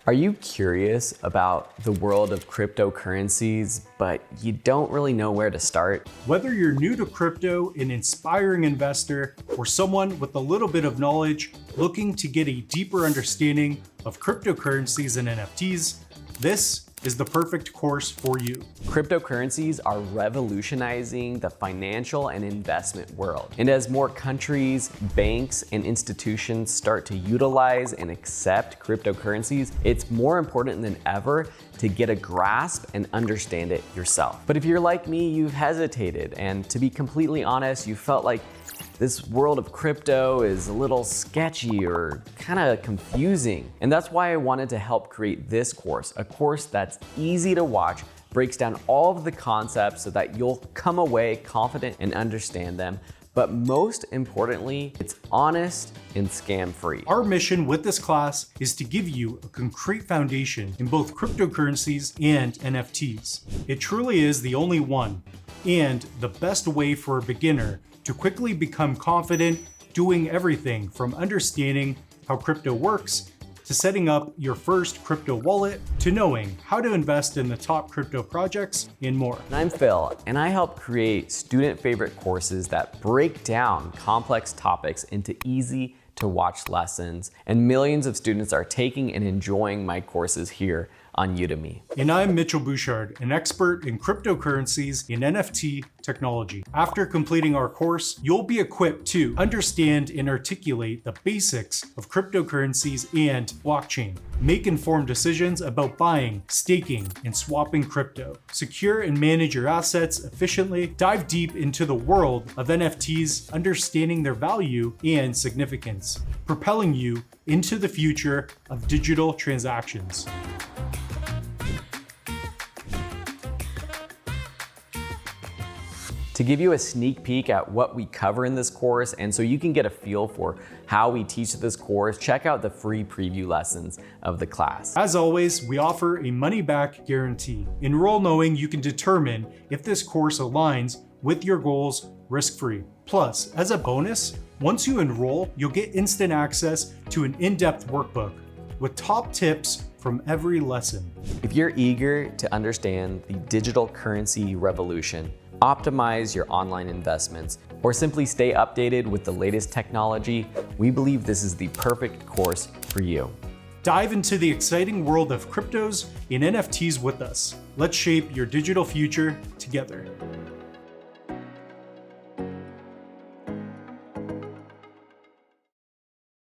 Are you curious about the world of cryptocurrencies, but you don't really know where to start? Whether you're new to crypto, an inspiring investor, or someone with a little bit of knowledge looking to get a deeper understanding of cryptocurrencies and NFTs, this is the perfect course for you. Cryptocurrencies are revolutionizing the financial and investment world. And as more countries, banks, and institutions start to utilize and accept cryptocurrencies, it's more important than ever to get a grasp and understand it yourself. But if you're like me, you've hesitated, and to be completely honest, you felt like this world of crypto is a little sketchy or kind of confusing. And that's why I wanted to help create this course, a course that's easy to watch, breaks down all of the concepts so that you'll come away confident and understand them. But most importantly, it's honest and scam-free. Our mission with this class is to give you a concrete foundation in both cryptocurrencies and NFTs. It truly is the only one and the best way for a beginner to quickly become confident doing everything from understanding how crypto works to setting up your first crypto wallet to knowing how to invest in the top crypto projects and more. And I'm Phil, and I help create student favorite courses that break down complex topics into easy to watch lessons, and millions of students are taking and enjoying my courses here on Udemy. And I'm Mitchell Bouchard, an expert in cryptocurrencies and NFT technology. After completing our course, you'll be equipped to understand and articulate the basics of cryptocurrencies and blockchain, make informed decisions about buying, staking, and swapping crypto, secure and manage your assets efficiently, dive deep into the world of NFTs, understanding their value and significance, propelling you into the future of digital transactions. To give you a sneak peek at what we cover in this course, and so you can get a feel for how we teach this course, check out the free preview lessons of the class. As always, we offer a money-back guarantee. Enroll knowing you can determine if this course aligns with your goals risk-free. Plus, as a bonus, once you enroll, you'll get instant access to an in-depth workbook with top tips from every lesson. If you're eager to understand the digital currency revolution, optimize your online investments, or simply stay updated with the latest technology, we believe this is the perfect course for you. Dive into the exciting world of cryptos and NFTs with us. Let's shape your digital future together.